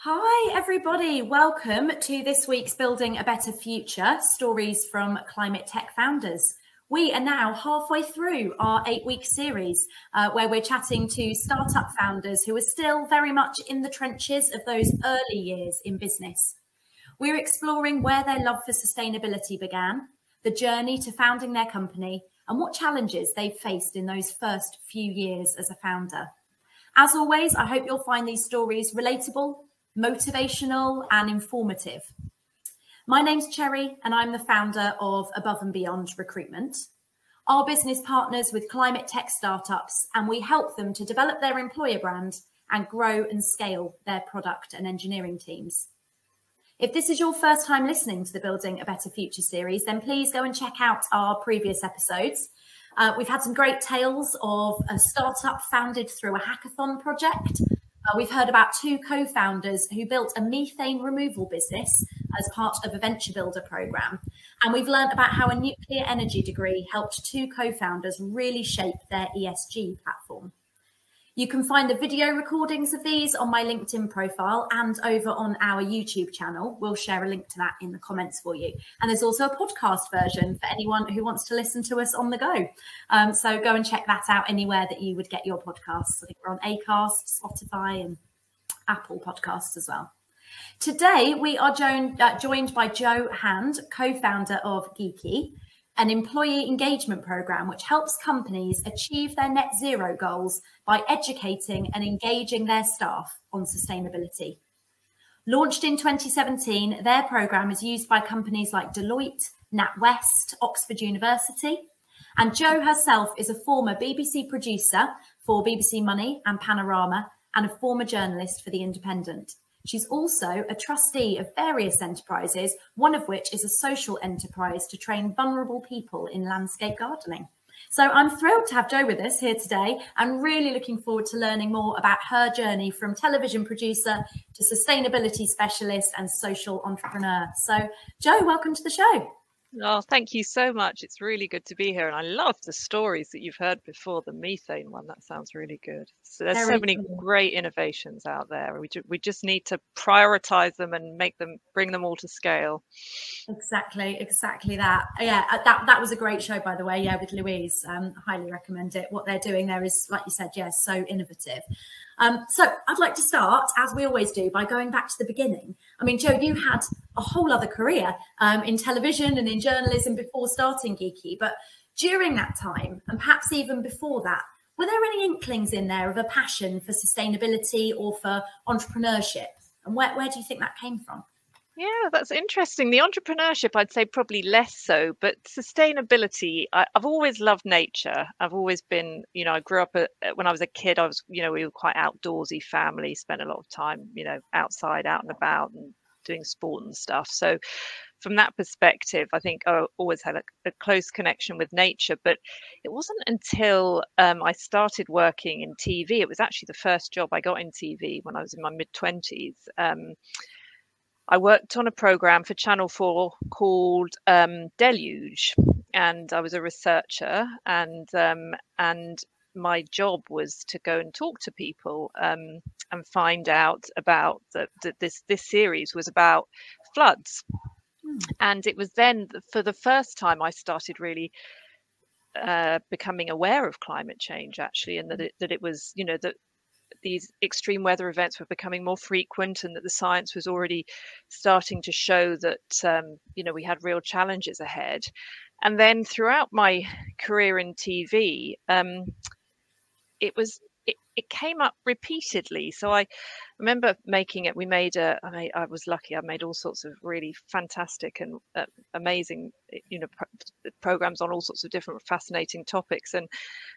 Hi, everybody. Welcome to this week's Building a Better Future, stories from climate tech founders. We are now halfway through our 8-week series where we're chatting to startup founders who are still very much in the trenches of those early years in business. We're exploring where their love for sustainability began, the journey to founding their company, and what challenges they've faced in those first few years as a founder. As always, I hope you'll find these stories relatable, motivational and informative. My name's Cherry and I'm the founder of Above and Beyond Recruitment. Our business partners with climate tech startups, and we help them to develop their employer brand and grow and scale their product and engineering teams. If this is your first time listening to the Building a Better Future series, then please go and check out our previous episodes. We've had some great tales of a startup founded through a hackathon project. We've heard about 2 co-founders who built a methane removal business as part of a venture builder program. And we've learned about how a nuclear energy degree helped 2 co-founders really shape their ESG platform. You can find the video recordings of these on my LinkedIn profile and over on our YouTube channel. We'll share a link to that in the comments for you. And there's also a podcast version for anyone who wants to listen to us on the go. So go and check that out anywhere that you would get your podcasts. I think we're on Acast, Spotify and Apple Podcasts as well. Today, we are joined by Jo Hand, co-founder of Geeky, an employee engagement program which helps companies achieve their net zero goals by educating and engaging their staff on sustainability. Launched in 2017, their program is used by companies like Deloitte, NatWest, Oxford University, and Jo herself is a former BBC producer for BBC Money and Panorama and a former journalist for The Independent. She's also a trustee of various enterprises, one of which is a social enterprise to train vulnerable people in landscape gardening. So I'm thrilled to have Jo with us here today and really looking forward to learning more about her journey from television producer to sustainability specialist and social entrepreneur. So Jo, welcome to the show. Oh, thank you so much. It's really good to be here. And I love the stories that you've heard before, the methane one. That sounds really good. So there's so many great innovations out there. We just need to prioritize them and bring them all to scale. Exactly that. Yeah, that was a great show, by the way. Yeah, with Louise. I highly recommend it. What they're doing there is, like you said, yes, so innovative. So I'd like to start, as we always do, by going back to the beginning. I mean, Jo, you had a whole other career in television and in journalism before starting Geeky. But during that time, and perhaps even before that, were there any inklings in there of a passion for sustainability or for entrepreneurship? And where do you think that came from? Yeah, that's interesting. The entrepreneurship, I'd say probably less so, but sustainability, I've always loved nature. I've always been, I grew up when I was a kid, we were quite outdoorsy family, spent a lot of time, outside, out and about and doing sport and stuff. So from that perspective, I think I always had a close connection with nature, but it wasn't until I started working in TV. It was actually the first job I got in TV when I was in my mid-20s. I worked on a program for Channel 4 called Deluge, and I was a researcher, and my job was to go and talk to people and find out about this series was about floods. And it was then for the first time I started really becoming aware of climate change, actually, and that it was, that these extreme weather events were becoming more frequent and that the science was already starting to show that, we had real challenges ahead. And then throughout my career in TV, it came up repeatedly. So I remember making it. I was lucky. I made all sorts of really fantastic and amazing, programs on all sorts of different fascinating topics. And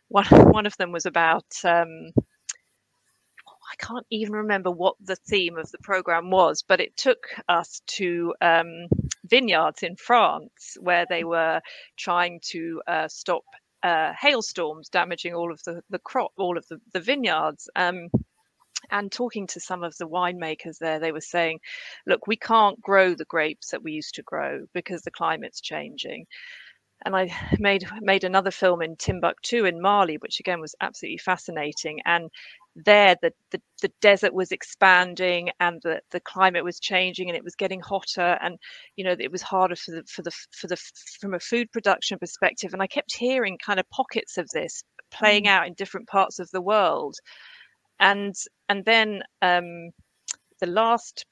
one of them was about, I can't even remember what the theme of the program was, but it took us to vineyards in France where they were trying to stop hailstorms damaging all of the crop, all of the vineyards. And talking to some of the winemakers there, they were saying, look, we can't grow the grapes that we used to grow because the climate's changing. And I made another film in Timbuktu in Mali, which again was absolutely fascinating. And there the desert was expanding and the climate was changing and it was getting hotter, and it was harder from a food production perspective. And I kept hearing kind of pockets of this playing out in different parts of the world. And then the last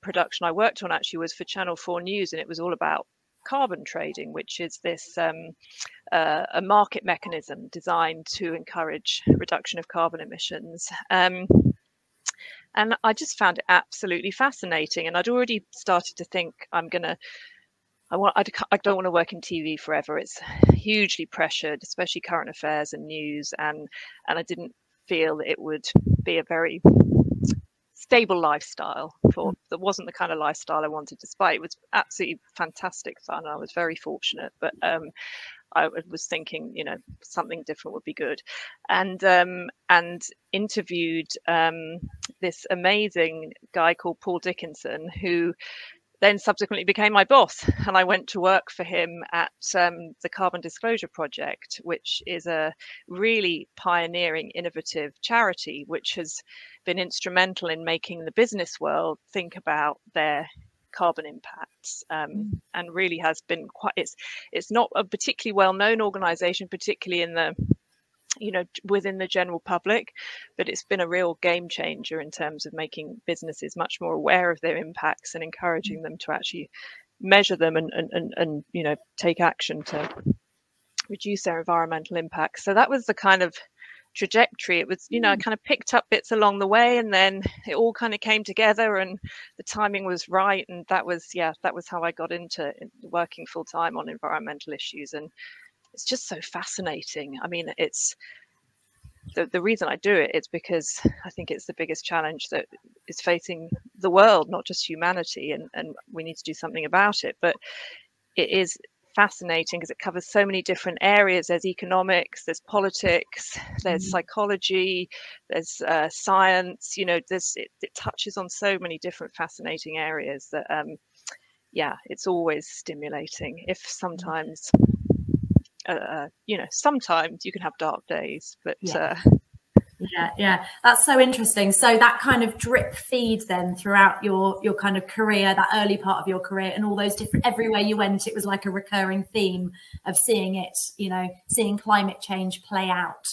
production I worked on actually was for Channel 4 News, and it was all about carbon trading, which is this a market mechanism designed to encourage reduction of carbon emissions. And I just found it absolutely fascinating. And I'd already started to think I don't want to work in TV forever. It's hugely pressured, especially current affairs and news. And I didn't feel that it would be a very stable lifestyle. That wasn't the kind of lifestyle I wanted, despite it was absolutely fantastic fun. I was very fortunate, but I was thinking, something different would be good, and interviewed this amazing guy called Paul Dickinson, who then subsequently became my boss, and I went to work for him at the Carbon Disclosure Project, which is a really pioneering, innovative charity which has been instrumental in making the business world think about their carbon impacts, and really has been it's not a particularly well-known organization, particularly in the within the general public, but it's been a real game changer in terms of making businesses much more aware of their impacts and encouraging them to actually measure them and take action to reduce their environmental impacts. So that was the kind of trajectory. It was, I kind of picked up bits along the way, and then it all kind of came together and the timing was right. And that was how I got into working full time on environmental issues. And it's just so fascinating. I mean, it's the reason I do it. It's because I think it's the biggest challenge that is facing the world, not just humanity, and we need to do something about it. But it is fascinating because it covers so many different areas. There's economics, there's politics, there's psychology, there's science. It touches on so many different fascinating areas that it's always stimulating. If sometimes sometimes you can have dark days, but yeah, that's so interesting. So that kind of drip feed then throughout your kind of career, that early part of your career, and all those different, everywhere you went, it was like a recurring theme of seeing it, seeing climate change play out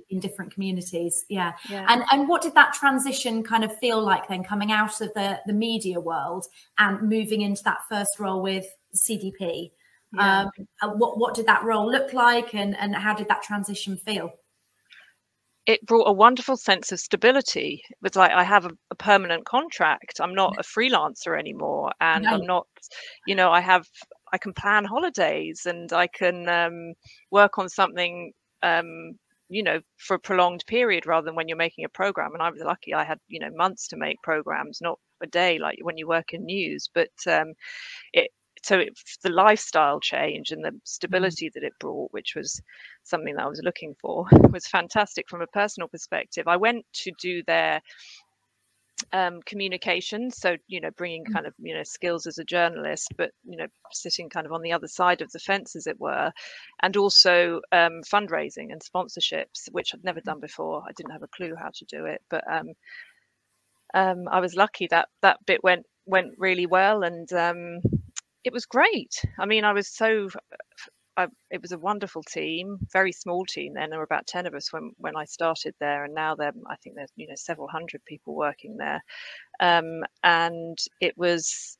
in different communities. And what did that transition kind of feel like then, coming out of the media world and moving into that first role with CDP? What did that role look like, and how did that transition feel? It brought a wonderful sense of stability. It was like I have a permanent contract. I'm not a freelancer anymore, and I'm not, I can plan holidays, and I can work on something, for a prolonged period rather than when you're making a program. And I was lucky; I had months to make programs, not a day like when you work in news. But the lifestyle change and the stability that it brought, which was something that I was looking for, was fantastic from a personal perspective. I went to do their communications, so bringing kind of skills as a journalist, but sitting kind of on the other side of the fence, as it were, and also fundraising and sponsorships, which I'd never done before. I didn't have a clue how to do it, but I was lucky that bit went really well, and it was great. I mean, it was a wonderful team, very small team then. There were about 10 of us when I started there, and now I think there's several hundred people working there. And it was,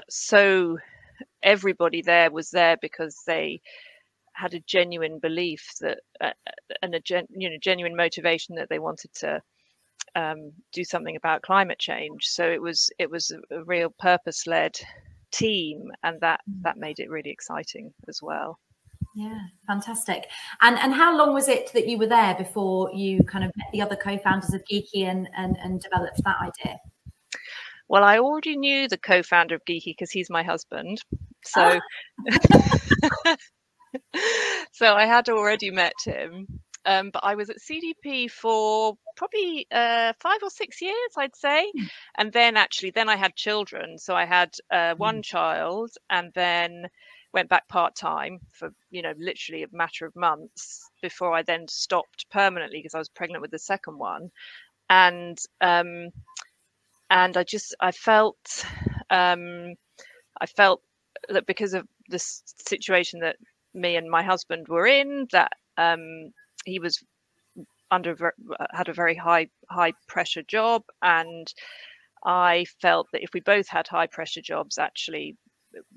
so everybody there was there because they had a genuine belief that, and a genuine motivation that they wanted to do something about climate change. So it was a real purpose-led team, and that made it really exciting as well. Yeah, fantastic. And how long was it that you were there before you kind of met the other co-founders of Geeky and developed that idea? Well, I already knew the co-founder of Geeky because he's my husband. So so I had already met him. But I was at CDP for probably 5 or 6 years, I'd say. And then I had children. So I had one child, and then went back part-time for, you know, literally a matter of months before I then stopped permanently because I was pregnant with the second one. And I felt that because of the situation that me and my husband were in, that he was had a very high pressure job, and I felt that if we both had high pressure jobs, actually,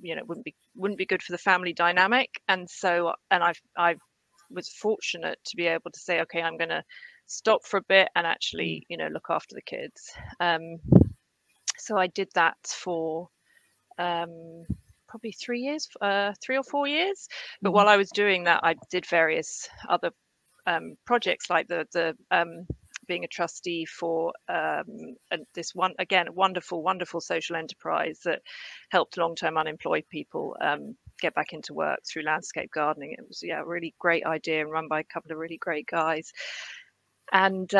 you know, it wouldn't be good for the family dynamic. And so, and I was fortunate to be able to say, okay, I'm going to stop for a bit and actually, you know, look after the kids. So I did that for probably 3 or 4 years. But while I was doing that, I did various other projects, like the being a trustee for this one, again, wonderful social enterprise that helped long-term unemployed people get back into work through landscape gardening. It was, yeah, a really great idea and run by a couple of really great guys. And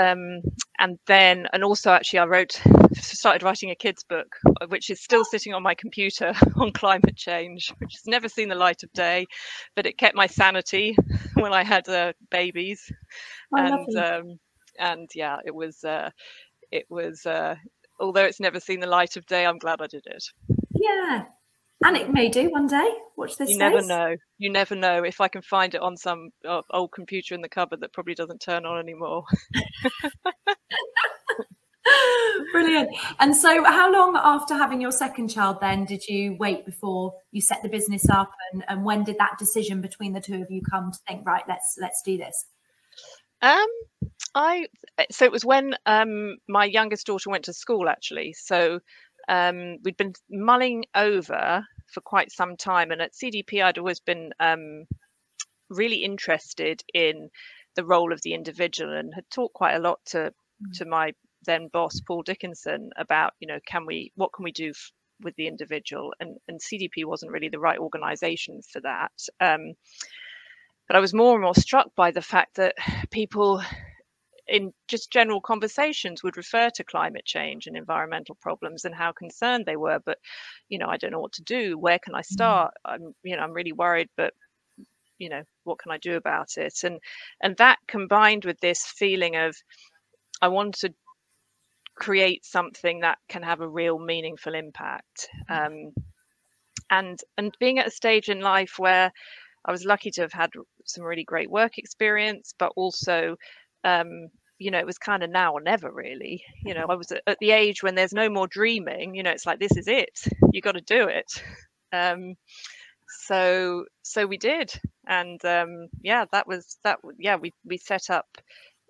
also actually I started writing a kids book, which is still sitting on my computer, on climate change, which has never seen the light of day, but it kept my sanity when I had babies. And yeah, it was although it's never seen the light of day, I'm glad I did it. Yeah. And it may do one day. Watch this space. You never know if I can find it on some old computer in the cupboard that probably doesn't turn on anymore. Brilliant. And so how long after having your second child then did you wait before you set the business up, and when did that decision between the two of you come to think, right, let's do this? So it was when my youngest daughter went to school, actually. So we'd been mulling over for quite some time, and at CDP I'd always been really interested in the role of the individual, and had talked quite a lot to my then boss Paul Dickinson about, you know, what can we do with the individual, and CDP wasn't really the right organization for that. But I was more and more struck by the fact that people in just general conversations would refer to climate change and environmental problems and how concerned they were, but, you know, I don't know what to do. Where can I start? I'm really worried, but, you know, what can I do about it? And that combined with this feeling of, I want to create something that can have a real meaningful impact. And being at a stage in life where I was lucky to have had some really great work experience, but also, you know, it was kind of now or never, really. You know, I was at the age when there's no more dreaming. You know, it's like, this is it. You got to do it. So we did, and yeah, we set up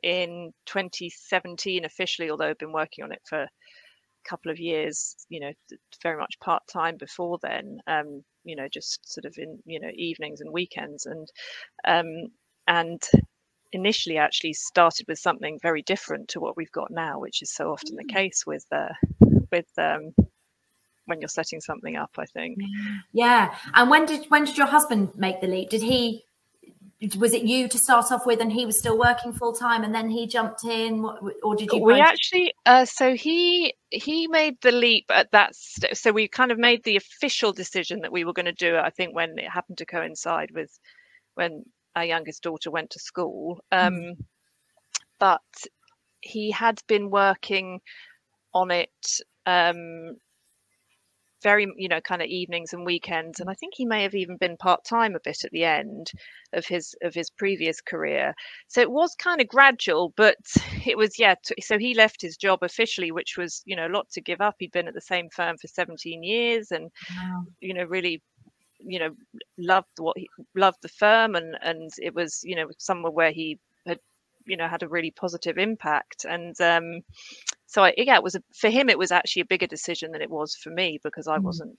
in 2017 officially, although I've been working on it for a couple of years. You know, very much part time before then. You know, just sort of in, you know, evenings and weekends, and initially actually started with something very different to what we've got now, which is so often the case with when you're setting something up, I think. Yeah. And when did your husband make the leap? Was it you to start off with, and he was still working full time, and then he jumped in, or did you? We actually, so he made the leap at that. So we kind of made the official decision that we were going to do it, I think, when it happened to coincide with when our youngest daughter went to school. But he had been working on it very, you know, kind of evenings and weekends, and I think he may have even been part-time a bit at the end of his previous career. So it was kind of gradual, but it was, yeah. So he left his job officially, which was, you know, a lot to give up. He'd been at the same firm for 17 years, and you know, really, you know, loved the firm, and it was, you know, somewhere where he had, you know, had a really positive impact. And so it was for him, it was actually a bigger decision than it was for me, because I wasn't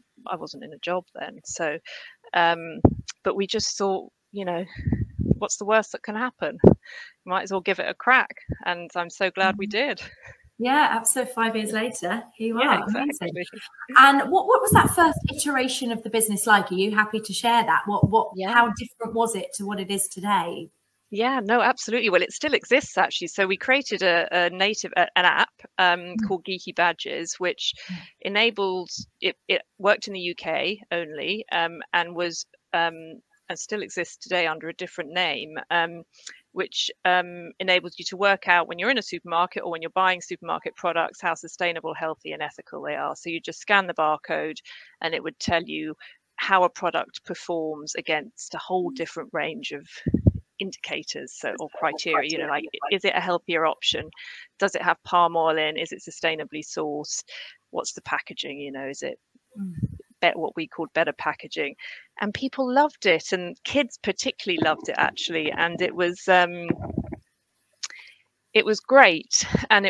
in a job then. So but we just thought, you know, what's the worst that can happen? Might as well give it a crack, and I'm so glad we did. Yeah, absolutely. 5 years later, here you are. Exactly. Amazing. And what was that first iteration of the business like? Are you happy to share that? How different was it to what it is today? Yeah, no, absolutely. Well, it still exists, actually. So we created an app called Geeky Badges, which enabled it worked in the UK only, and was and still exists today under a different name, which enables you to work out when you're in a supermarket or when you're buying supermarket products how sustainable, healthy and ethical they are. So you just scan the barcode and it would tell you how a product performs against a whole different range of indicators, so, or criteria, you know, like, is it a healthier option? Does it have palm oil in? Is it sustainably sourced? What's the packaging? You know, is it what we called better packaging? And people loved it, and kids particularly loved it, actually. And it was great, and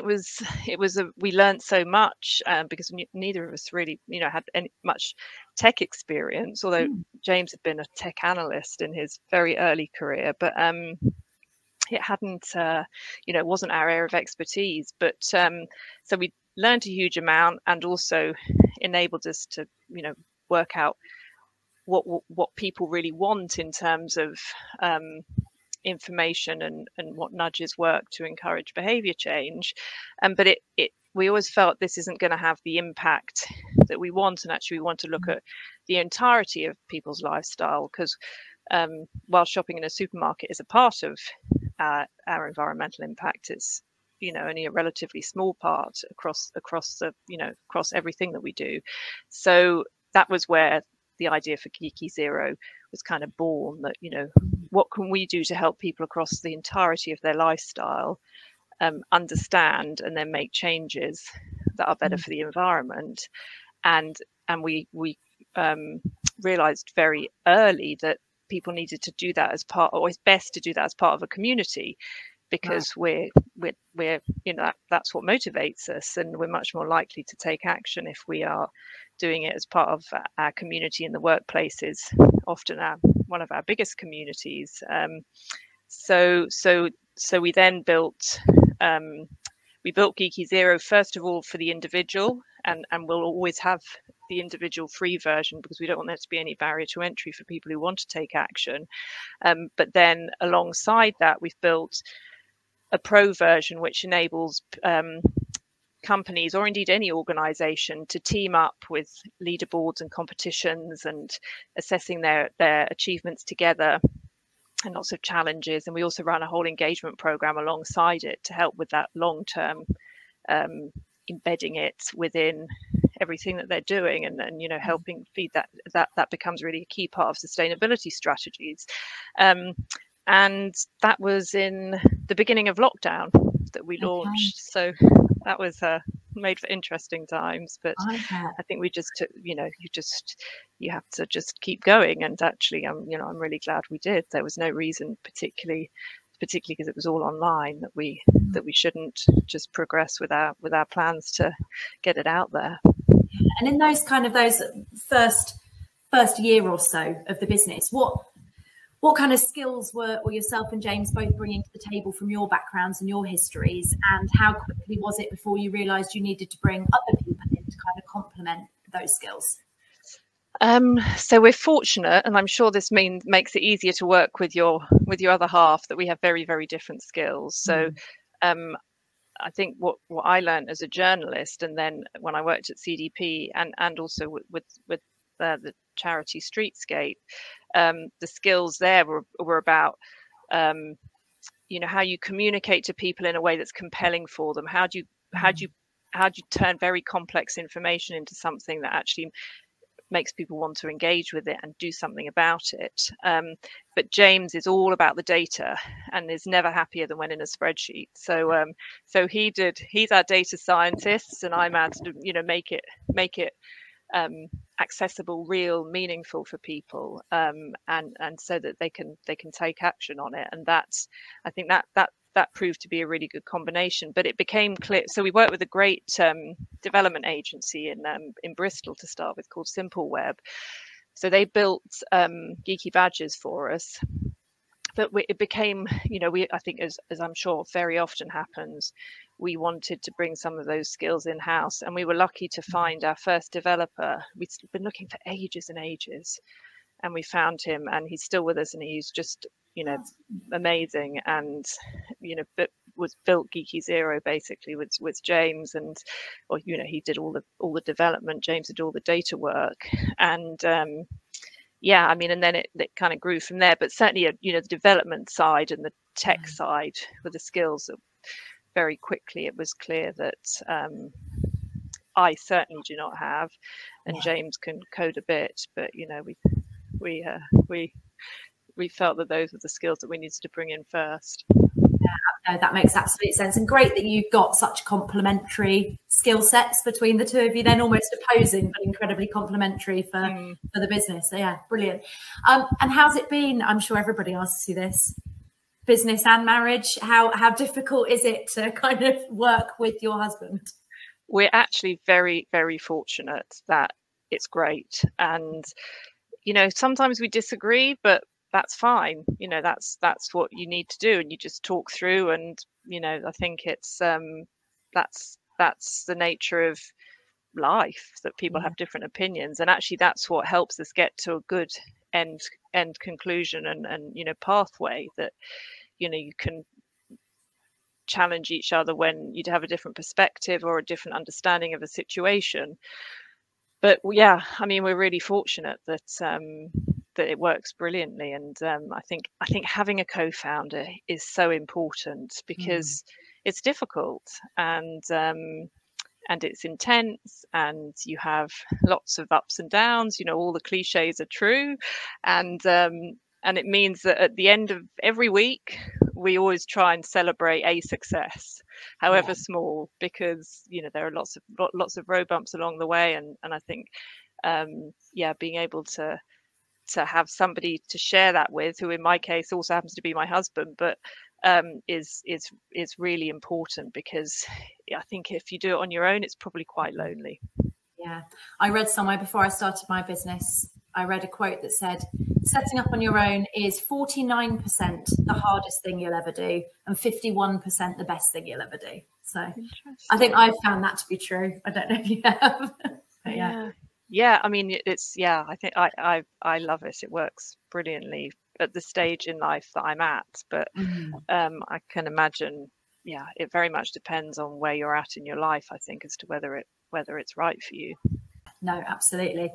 we learned so much, because neither of us really, you know, had much tech experience, although James had been a tech analyst in his very early career, but it hadn't, you know, it wasn't our area of expertise. But so we learned a huge amount, and also enabled us to, you know, work out what people really want in terms of information and what nudges work to encourage behavior change. But we always felt this isn't going to have the impact that we want, and actually we want to look at the entirety of people's lifestyle, because while shopping in a supermarket is a part of our environmental impact, it's, you know, only a relatively small part across the, you know, across everything that we do. So that was where the idea for Geeky Zero was kind of born, that, you know, what can we do to help people across the entirety of their lifestyle understand and then make changes that are better for the environment. And we realized very early that people needed to do that as part, or it's best to do that as part of a community, because we're you know, that's what motivates us, and we're much more likely to take action if we are doing it as part of our community. In the workplace is often one of our biggest communities. So we then built Geeky Zero, first of all, for the individual, and we'll always have the individual free version, because we don't want there to be any barrier to entry for people who want to take action. But then alongside that, we've built a pro version, which enables companies, or indeed any organization, to team up with leaderboards and competitions, and assessing their achievements together, and lots of challenges. And we also run a whole engagement program alongside it to help with that long-term embedding it within everything that they're doing, and then, you know, helping feed that becomes really a key part of sustainability strategies. And that was in the beginning of lockdown that we launched. So that was made for interesting times, but I think we just took, you know, you have to just keep going. And actually, you know, I'm really glad we did. There was no reason, particularly because it was all online, that we shouldn't just progress with our plans to get it out there. And in those first year or so of the business, what kind of skills were yourself and James both bringing to the table from your backgrounds and your histories, and how quickly was it before you realised you needed to bring other people in to kind of complement those skills? So we're fortunate, and I'm sure this makes it easier to work with your other half, that we have very, very different skills. So I think what I learned as a journalist, and then when I worked at CDP, and also with the charity Streetscape, the skills there were about you know, how you communicate to people in a way that's compelling for them. How do you turn very complex information into something that actually makes people want to engage with it and do something about it. But James is all about the data, and is never happier than when in a spreadsheet. So he's our data scientist, and I'm out to, you know, make it accessible, real, meaningful for people, and so that they can take action on it. And I think that proved to be a really good combination. But it became clear. So we worked with a great development agency in Bristol to start with, called Simple Web. So they built geeky badges for us. But it became, you know, I think as I'm sure very often happens, we wanted to bring some of those skills in-house, and we were lucky to find our first developer. We'd been looking for ages and ages, and we found him, and he's still with us, and he's just, you know, amazing. And, you know, but was built Geeky Zero basically with James, and, or, you know, he did all the development, James did all the data work, and yeah, I mean, and then it kind of grew from there. But certainly, you know, the development side and the tech side with the skills that very quickly it was clear that I certainly do not have, and James can code a bit, but you know, we felt that those were the skills that we needed to bring in first. Yeah, that makes absolute sense, and great that you've got such complementary skill sets between the two of you. Then almost opposing, but incredibly complementary for the business. So yeah, brilliant. And how's it been? I'm sure everybody asks you this. Business and marriage. How difficult is it to kind of work with your husband? We're actually very, very fortunate that it's great, and you know, sometimes we disagree, but that's fine. You know, that's what you need to do, and you just talk through. And you know, I think it's that's the nature of life, that people have different opinions, and actually that's what helps us get to a good end conclusion and you know, pathway, that you know, you can challenge each other when you'd have a different perspective or a different understanding of a situation. But yeah, I mean, we're really fortunate that that it works brilliantly, and I think having a co-founder is so important, because it's difficult, and it's intense, and you have lots of ups and downs. You know, all the cliches are true, and it means that at the end of every week, we always try and celebrate a success, however small, because you know, there are lots of road bumps along the way, and I think being able to have somebody to share that with, who in my case also happens to be my husband, but is really important, because I think if you do it on your own, it's probably quite lonely. Yeah, I read somewhere before I started my business, I read a quote that said, setting up on your own is 49% the hardest thing you'll ever do, and 51% the best thing you'll ever do. So I think I've found that to be true. I don't know if you have. But yeah, I mean, it's, yeah, I think I love it. It works brilliantly at the stage in life that I'm at. But I can imagine, yeah, it very much depends on where you're at in your life, I think, as to whether it's right for you. No, absolutely.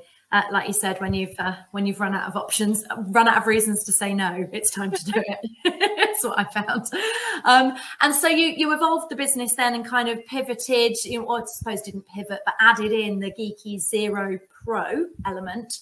Like you said, when you've run out of options, run out of reasons to say no, it's time to do it. That's what I found. And so you evolved the business then and kind of pivoted, you know, or I suppose didn't pivot, but added in the Geeky Zero Pro element,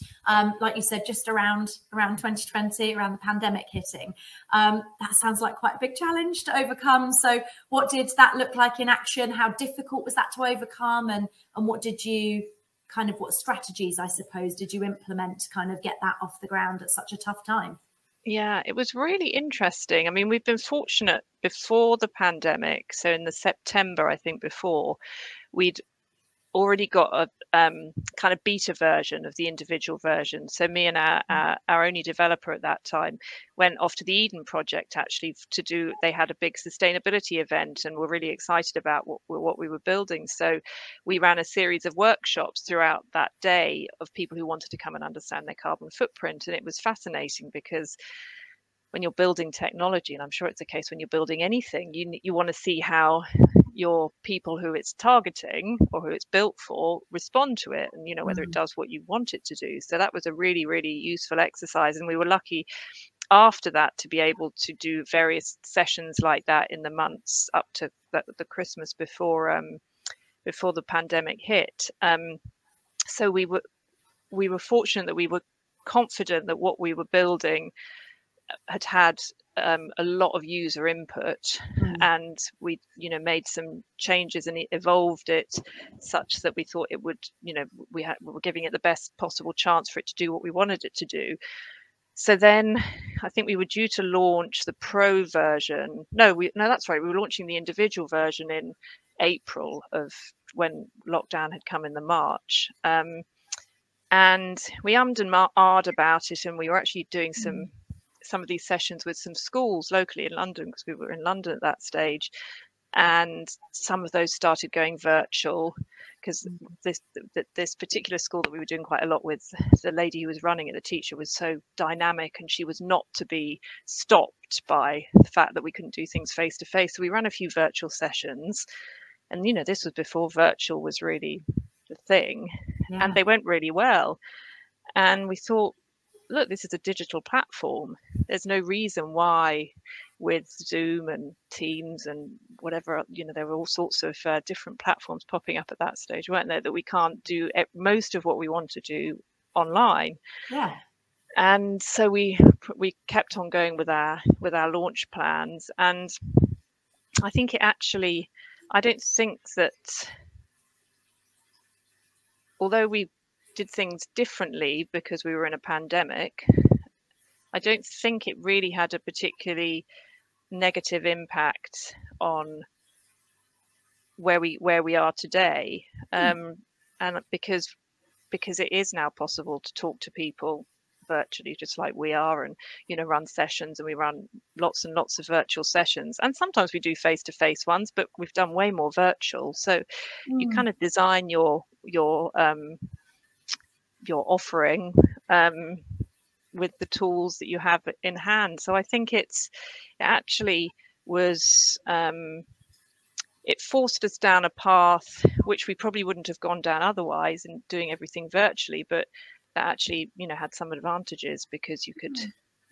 like you said, just around 2020, around the pandemic hitting. That sounds like quite a big challenge to overcome. So what did that look like in action? How difficult was that to overcome? And what strategies, I suppose, did you implement to kind of get that off the ground at such a tough time? Yeah, it was really interesting. I mean, we've been fortunate before the pandemic. So in the September, I think before, we'd already got a kind of beta version of the individual version. So me and our only developer at that time went off to the Eden project, actually, they had a big sustainability event and were really excited about what we were building. So we ran a series of workshops throughout that day of people who wanted to come and understand their carbon footprint. And it was fascinating, because when you're building technology, and I'm sure it's the case when you're building anything, you want to see how your people who it's targeting or who it's built for respond to it, and you know, whether it does what you want it to do. So that was a really, really useful exercise, and we were lucky after that to be able to do various sessions like that in the months up to the Christmas before the pandemic hit. So we were fortunate that we were confident that what we were building had a lot of user input, and we, you know, made some changes and evolved it such that we thought it would, you know, we were giving it the best possible chance for it to do what we wanted it to do. So then I think we were due to launch the pro version. No, that's right. We were launching the individual version in April, of when lockdown had come in the March. And we ummed and ahed about it, and we were actually doing some of these sessions with some schools locally in London, because we were in London at that stage, and some of those started going virtual, because this particular school that we were doing quite a lot with, the lady who was running it, the teacher, was so dynamic, and she was not to be stopped by the fact that we couldn't do things face to face. So we ran a few virtual sessions, and you know, this was before virtual was really the thing, and they went really well. And we thought, look, this is a digital platform. There's no reason why with Zoom and Teams and whatever, there were all sorts of different platforms popping up at that stage, weren't there, that we can't do most of what we want to do online. Yeah. And so we kept on going with our launch plans. And I think I don't think that, although we did things differently because we were in a pandemic, I don't think it really had a particularly negative impact on where we are today. And because it is now possible to talk to people virtually, just like we are, and run sessions, and we run lots and lots of virtual sessions, and sometimes we do face-to-face ones, but we've done way more virtual. So you kind of design your offering with the tools that you have in hand. So I think it actually was it forced us down a path which we probably wouldn't have gone down otherwise, in doing everything virtually, but that actually had some advantages, because you could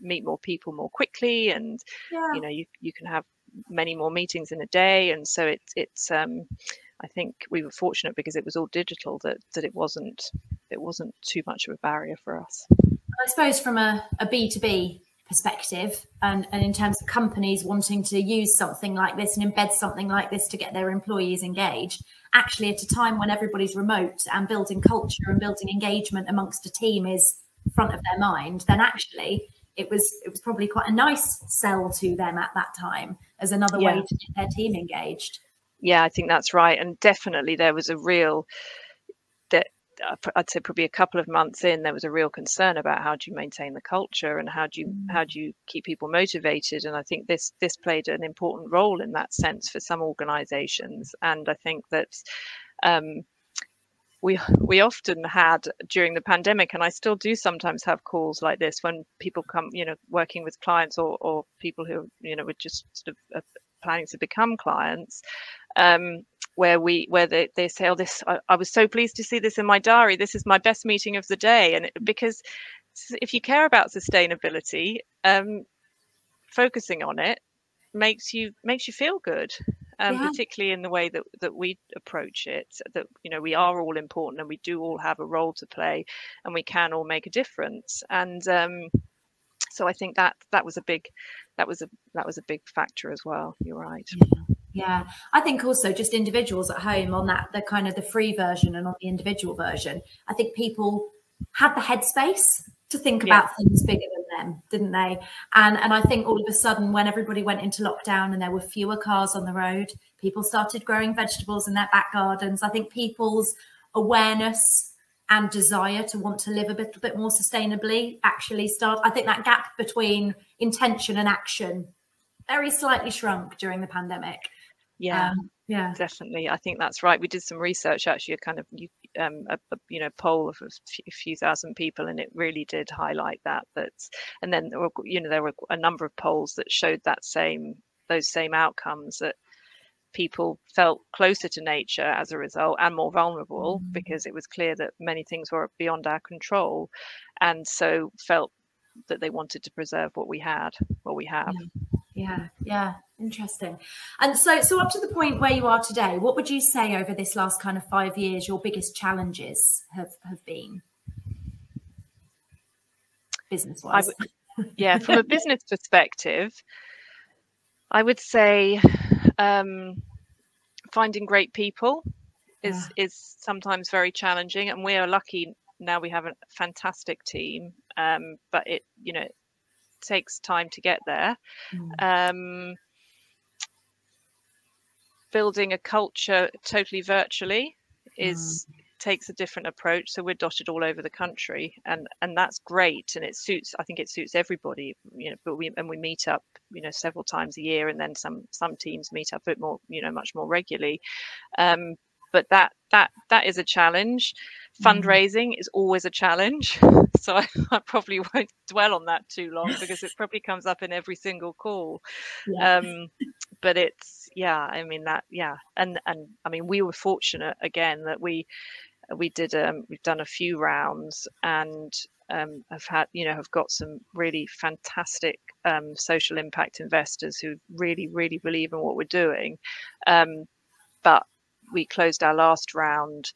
meet more people more quickly, and you can have many more meetings in a day. And so it's I think we were fortunate, because it was all digital, that it wasn't too much of a barrier for us. I suppose from a B2B perspective, and in terms of companies wanting to use something like this and embed something like this to get their employees engaged, actually at a time when everybody's remote and building culture and building engagement amongst a team is front of their mind, then actually it was probably quite a nice sell to them at that time, as another way to get their team engaged. Yeah, I think that's right. And definitely there was I'd say probably a couple of months in, there was a real concern about how do you maintain the culture, and how do you keep people motivated. And I think this played an important role in that sense for some organizations. And I think that we often had during the pandemic, and I still do sometimes have calls like this when people come, working with clients or people who were just sort of planning to become clients, where they say, oh, I was so pleased to see this in my diary. This is my best meeting of the day. And because if you care about sustainability, focusing on it makes you feel good, particularly in the way that we approach it, that we are all important, and we do all have a role to play, and we can all make a difference. And so I think that was a big factor as well. You're right. Yeah, I think also just individuals at home on the kind of the free version and on the individual version, I think people had the headspace to think about things bigger than them, didn't they? And I think all of a sudden, when everybody went into lockdown and there were fewer cars on the road, people started growing vegetables in their back gardens. I think people's awareness and desire to want to live a little bit more sustainably actually I think that gap between intention and action very slightly shrunk during the pandemic. Yeah, definitely. I think that's right. We did some research, actually, a poll of a few thousand people, and it really did highlight that. And then there were a number of polls that showed those same outcomes, that people felt closer to nature as a result, and more vulnerable, because it was clear that many things were beyond our control, and so felt that they wanted to preserve what we have. Yeah, interesting. And so up to the point where you are today, what would you say over this last kind of 5 years your biggest challenges have been, business-wise? From a business perspective, I would say finding great people is sometimes very challenging, and we are lucky now. We have a fantastic team, but it takes time to get there. Building a culture totally virtually takes a different approach. So we're dotted all over the country, and that's great, and I think it suits everybody, but we meet up several times a year, and then some teams meet up a bit more, much more regularly. But that is a challenge. Fundraising is always a challenge, so I probably won't dwell on that too long, because it probably comes up in every single call. But it's and I mean, we were fortunate again that we've done a few rounds, and have got some really fantastic social impact investors who really, really believe in what we're doing. But we closed our last round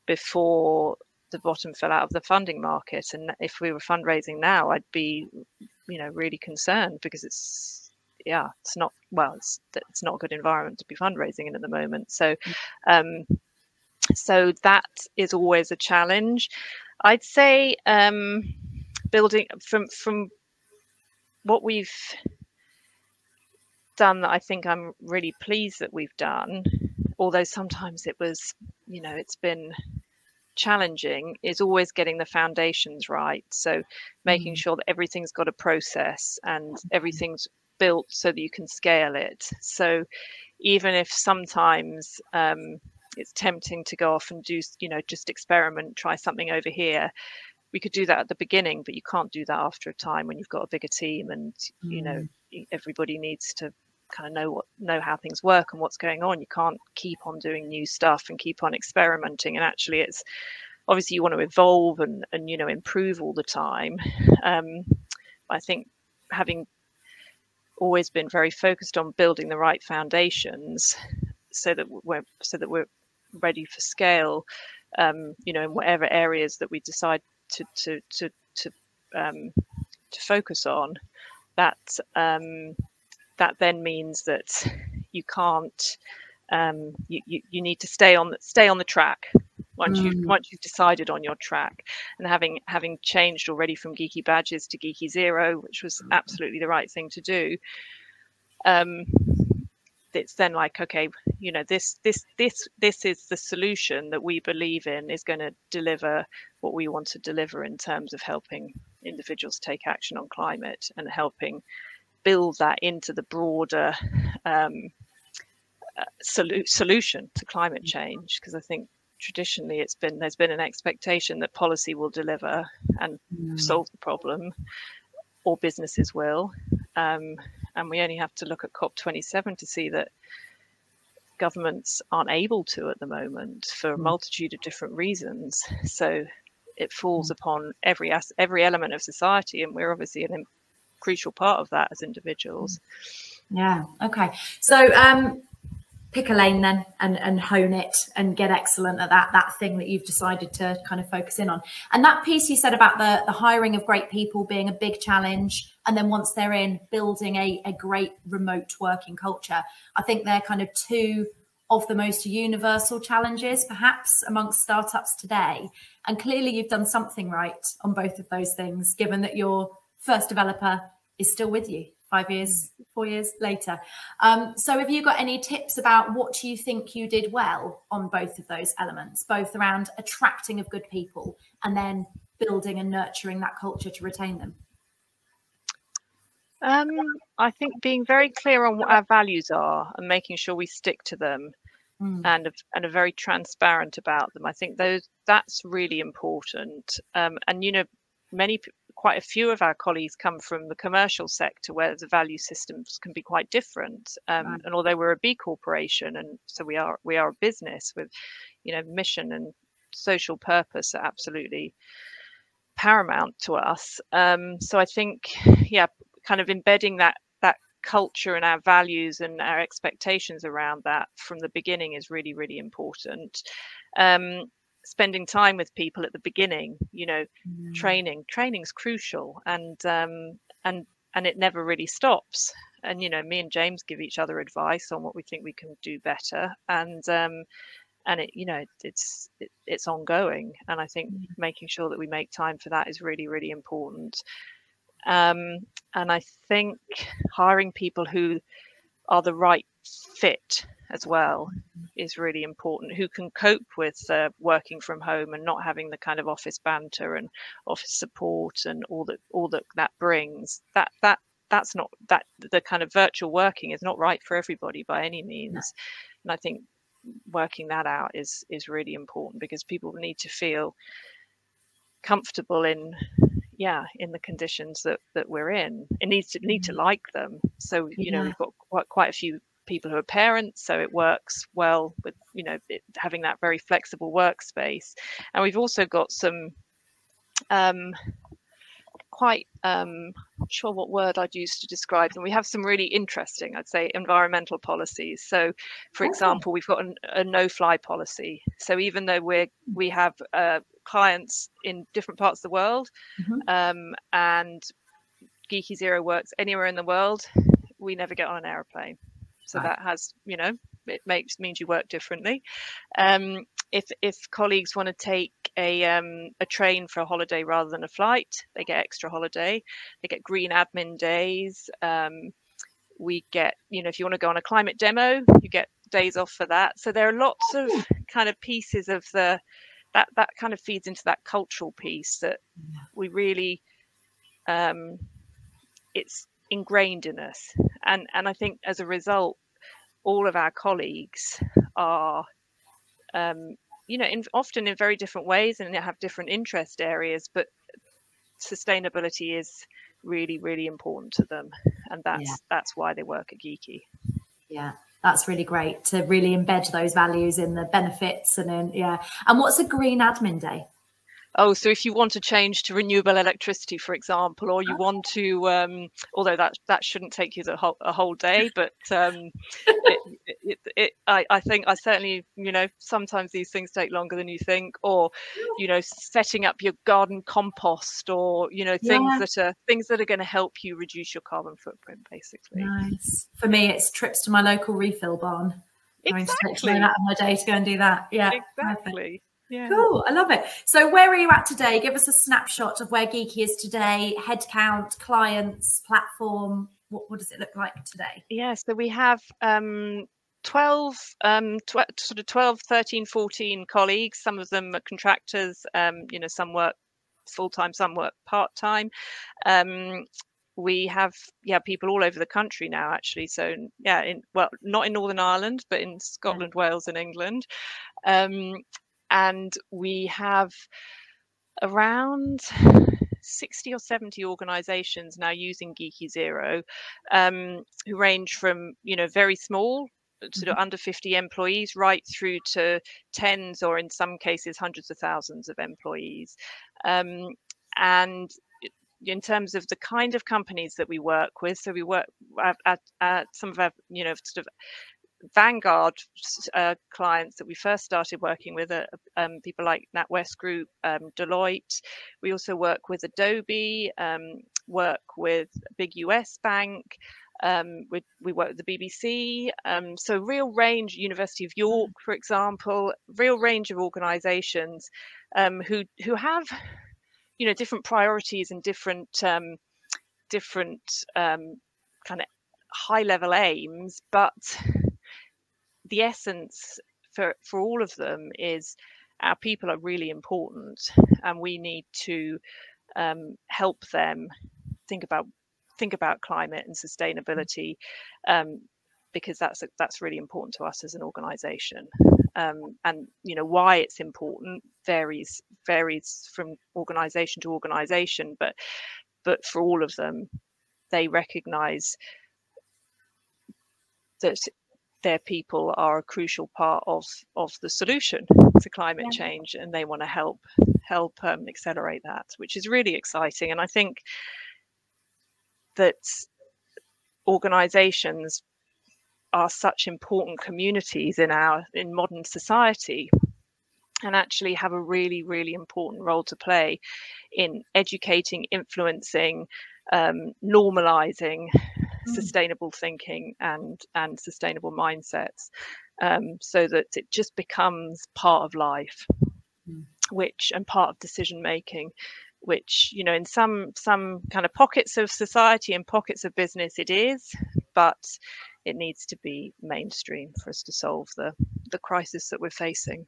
before the bottom fell out of the funding market, and if we were fundraising now, I'd be, really concerned, because it's not a good environment to be fundraising in at the moment. So so that is always a challenge. I'd say building from what we've done, that I think I'm really pleased that we've done, although sometimes it was, it's been challenging, is always getting the foundations right. So making sure that everything's got a process and everything's built so that you can scale it. So even if sometimes it's tempting to go off and do, just experiment, try something over here, we could do that at the beginning, but you can't do that after a time when you've got a bigger team and everybody needs to kind of know how things work and what's going on. You can't keep on doing new stuff and keep on experimenting, and actually it's obviously you want to evolve and improve all the time. I think having always been very focused on building the right foundations so that we're ready for scale, in whatever areas that we decide to focus on, that then means that you can't you need to stay on the track once you've decided on your track. And having changed already from Geeky Badges to Geeky Zero, which was absolutely the right thing to do, it's then like, okay, this is the solution that we believe in is going to deliver what we want to deliver in terms of helping individuals take action on climate and helping build that into the broader solution to climate change. Because I think traditionally there's been an expectation that policy will deliver and solve the problem, or businesses will, and we only have to look at COP27 to see that governments aren't able to at the moment for a multitude of different reasons. So it falls upon every element of society, and we're obviously a crucial part of that as individuals. Yeah. Okay. So pick a lane then and hone it and get excellent at that thing that you've decided to kind of focus in on. And that piece you said about the hiring of great people being a big challenge, and then once they're in, building a great remote working culture, I think they're kind of two of the most universal challenges perhaps amongst startups today. And clearly you've done something right on both of those things, given that your first developer is still with you 4 years later. So have you got any tips about what you think you did well on both of those elements, both around attracting of good people and then building and nurturing that culture to retain them? I think being very clear on what our values are and making sure we stick to them, and are very transparent about them. I think that's really important. And quite a few of our colleagues come from the commercial sector, where the value systems can be quite different. And although we're a B corporation, and so we are a business with, mission and social purpose are absolutely paramount to us. So I think, kind of embedding that culture and our values and our expectations around that from the beginning is really, really important. Spending time with people at the beginning, training's crucial, and it never really stops. And me and James give each other advice on what we think we can do better, and it it's ongoing. And I think making sure that we make time for that is really, really important. And I think hiring people who are the right fit as well is really important, who can cope with working from home and not having the kind of office banter and office support and all that brings. That's not the kind of virtual working is not right for everybody by any means. No. And I think working that out is really important, because people need to feel comfortable in the conditions that we're in. It need to like them. So we've got quite a few people who are parents, so it works well with having that very flexible workspace. And we've also got some quite, not sure what word I'd use to describe them. We have some really interesting, I'd say, environmental policies. So, for example, we've got a no-fly policy. So even though we have clients in different parts of the world, and Geeky Zero works anywhere in the world, we never get on an aeroplane. So that has, you know, it means you work differently. If colleagues want to take a train for a holiday rather than a flight, they get extra holiday. They get green admin days. We get, you know, if you want to go on a climate demo, you get days off for that. So there are lots of kind of pieces of that kind of feeds into that cultural piece that we really, it's ingrained in us. And I think as a result, all of our colleagues are, you know, often in very different ways and have different interest areas, but sustainability is really, really important to them. And that's why they work at Geeky. Yeah, that's really great to really embed those values in the benefits and in, And what's a green admin day? Oh, so if you want to change to renewable electricity, for example, or you want to, although that shouldn't take you a whole day, but I think I certainly, you know, sometimes these things take longer than you think, or, you know, setting up your garden compost, or, you know, things that are going to help you reduce your carbon footprint, basically. Nice. For me, it's trips to my local refill barn. Exactly. I'm out of my day to go and do that. Yeah. Exactly. Perfect. Yeah. Cool. I love it. So where are you at today? Give us a snapshot of where Geeky is today, headcount, clients, platform. What does it look like today? Yeah, so we have 12, 13, 14 colleagues. Some of them are contractors. You know, some work full-time, some work part-time. We have people all over the country now, actually. So not in Northern Ireland, but in Scotland, Wales, and England. And we have around 60 or 70 organizations now using Geeky Zero, who range from, you know, very small, sort of under 50 employees, right through to tens, or in some cases hundreds of thousands of employees. And in terms of the kind of companies that we work with, so we work at some of our, you know, sort of vanguard clients that we first started working with, people like NatWest Group, Deloitte. We also work with Adobe, work with a big US bank. We work with the BBC. So real range, University of York, for example, real range of organizations who have, you know, different priorities and different kind of high level aims, but the essence for all of them is our people are really important, and we need to help them think about climate and sustainability, because that's really important to us as an organization. And, you know, why it's important varies from organization to organization, but for all of them, they recognize that their people are a crucial part of the solution to climate change, and they want to help accelerate that, which is really exciting. And I think that organizations are such important communities in modern society, and actually have a really, really important role to play in educating, influencing, normalizing sustainable thinking and sustainable mindsets, so that it just becomes part of life, and part of decision making, which, you know, in some kind of pockets of society and pockets of business it is, but it needs to be mainstream for us to solve the crisis that we're facing.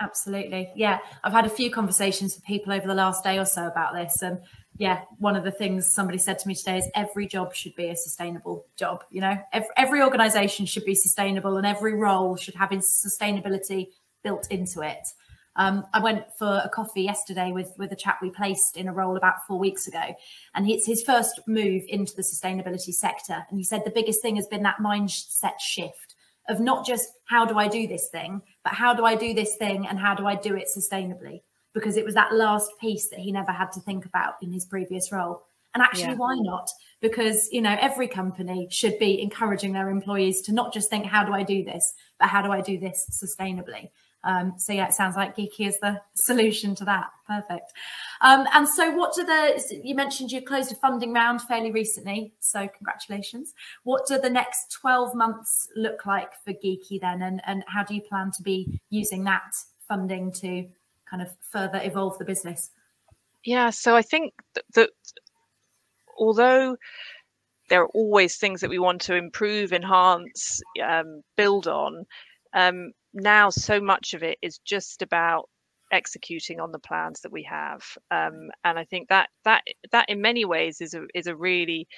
Absolutely. Yeah. I've had a few conversations with people over the last day or so about this. And yeah, one of the things somebody said to me today is every job should be a sustainable job. You know, every organization should be sustainable, and every role should have sustainability built into it. I went for a coffee yesterday with a chap we placed in a role about 4 weeks ago, and it's his first move into the sustainability sector. And he said the biggest thing has been that mindset shift of not just how do I do this thing, but how do I do this thing and how do I do it sustainably? because it was that last piece that he never had to think about in his previous role. And actually, why not? Because, you know, every company should be encouraging their employees to not just think, how do I do this, but how do I do this sustainably? So yeah, it sounds like Geeky is the solution to that. Perfect. And so what do you mentioned you closed a funding round fairly recently, so congratulations. What do the next 12 months look like for Geeky then? And how do you plan to be using that funding to kind of further evolve the business? Yeah, so I think that although there are always things that we want to improve, enhance, build on, now so much of it is just about executing on the plans that we have, and I think that in many ways is a really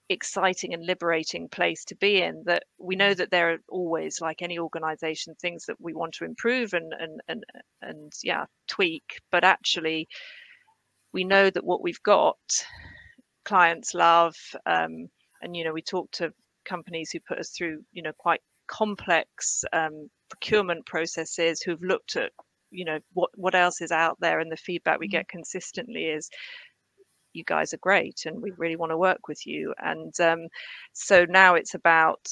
exciting and liberating place to be in. That we know that there are always, like any organization, things that we want to improve and tweak, but actually we know that what we've got clients love, and you know, we talk to companies who put us through, you know, quite complex procurement processes, who've looked at, you know, what else is out there, and the feedback we get consistently is, you guys are great and we really want to work with you. And so now it's about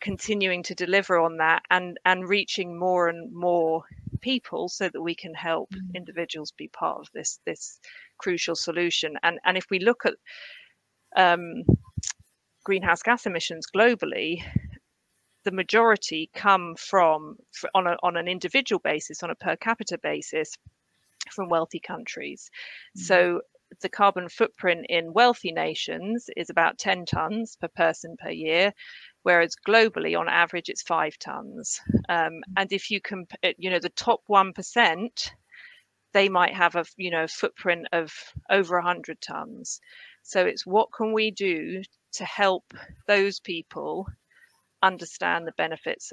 continuing to deliver on that and reaching more and more people so that we can help individuals be part of this crucial solution. And if we look at greenhouse gas emissions globally, the majority come from on an individual basis, on a per capita basis, from wealthy countries. So the carbon footprint in wealthy nations is about 10 tons per person per year, whereas globally on average it's 5 tons. And if you compare, you know, the top 1%, they might have a, you know, footprint of over 100 tons. So it's what can we do to help those people understand the benefits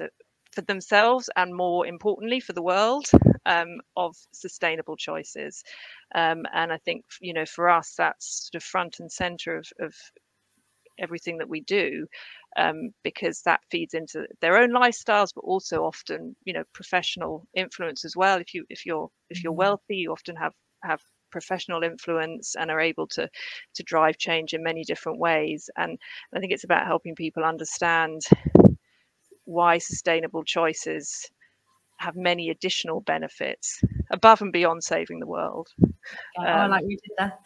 for themselves, and more importantly for the world, of sustainable choices. And I think, you know, for us that's sort of front and center of everything that we do, because that feeds into their own lifestyles, but also often, you know, professional influence as well. If you're wealthy, you often have professional influence and are able to drive change in many different ways. And I think it's about helping people understand why sustainable choices have many additional benefits above and beyond saving the world. I like we did that.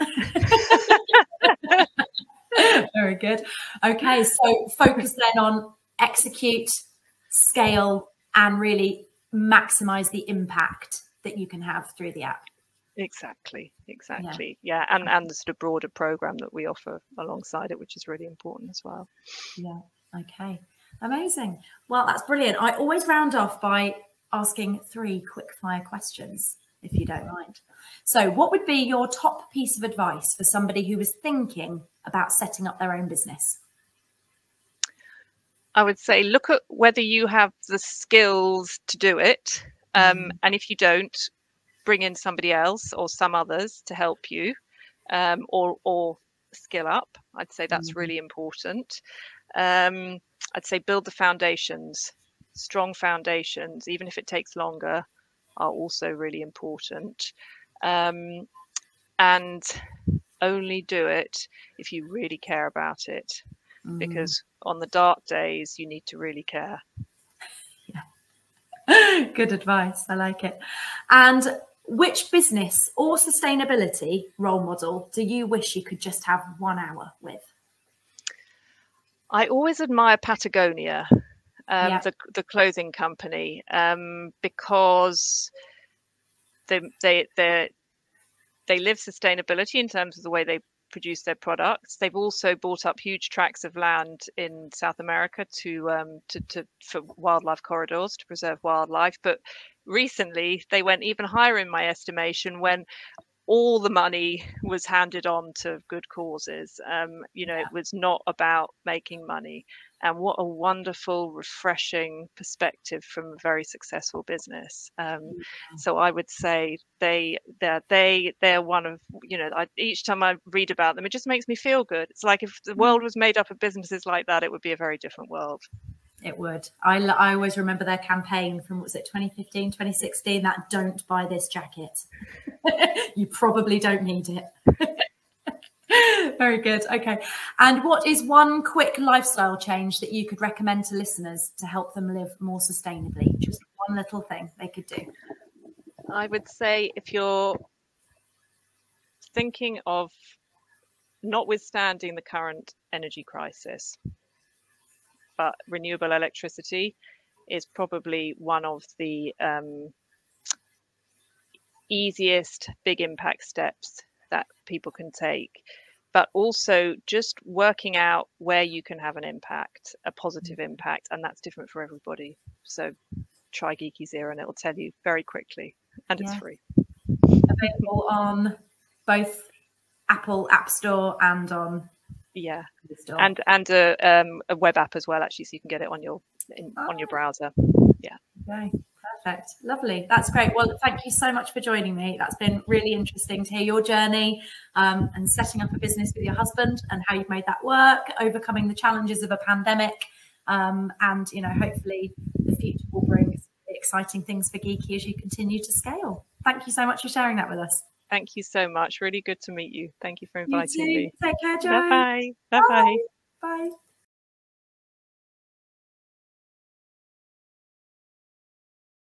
Very good. Okay, so focus then on execute, scale, and really maximize the impact that you can have through the app. Exactly. Yeah. And the sort of broader program that we offer alongside it, which is really important as well. Yeah. Okay. Amazing. Well, that's brilliant. I always round off by asking 3 quick fire questions, if you don't mind. So what would be your top piece of advice for somebody who was thinking about setting up their own business? I would say look at whether you have the skills to do it. And if you don't, bring in somebody else or some others to help you, or skill up. I'd say that's really important. I'd say build the foundations. Strong foundations, even if it takes longer, are also really important. And only do it if you really care about it, because on the dark days, you need to really care. Yeah. Good advice. I like it. And which business or sustainability role model do you wish you could just have 1 hour with? I always admire Patagonia, the clothing company, because they live sustainability in terms of the way they produce their products. They've also bought up huge tracts of land in South America for wildlife corridors, to preserve wildlife. But recently they went even higher in my estimation when all the money was handed on to good causes. You know, it was not about making money. And what a wonderful, refreshing perspective from a very successful business. So I would say they're one of, you know, each time I read about them, it just makes me feel good. It's like if the world was made up of businesses like that, it would be a very different world. It would. I always remember their campaign from, was it 2015, 2016, that don't buy this jacket. You probably don't need it. Very good. Okay. And what is one quick lifestyle change that you could recommend to listeners to help them live more sustainably? Just one little thing they could do. I would say, if you're thinking of notwithstanding the current energy crisis, but renewable electricity is probably one of the easiest big impact steps that people can take. But also just working out where you can have an impact, a positive impact, and that's different for everybody. So try Geeky Zero and it'll tell you very quickly, and it's free. Available on both Apple App Store and on and a web app as well, actually, so you can get it on your on your browser. Okay, perfect, lovely, that's great. Well, thank you so much for joining me. That's been really interesting to hear your journey and setting up a business with your husband and how you've made that work, overcoming the challenges of a pandemic, and hopefully the future will bring exciting things for Geeky as you continue to scale. Thank you so much for sharing that with us. Thank you so much. Really good to meet you. Thank you for inviting me. Take care, Jo. Bye-bye. Bye-bye. Bye.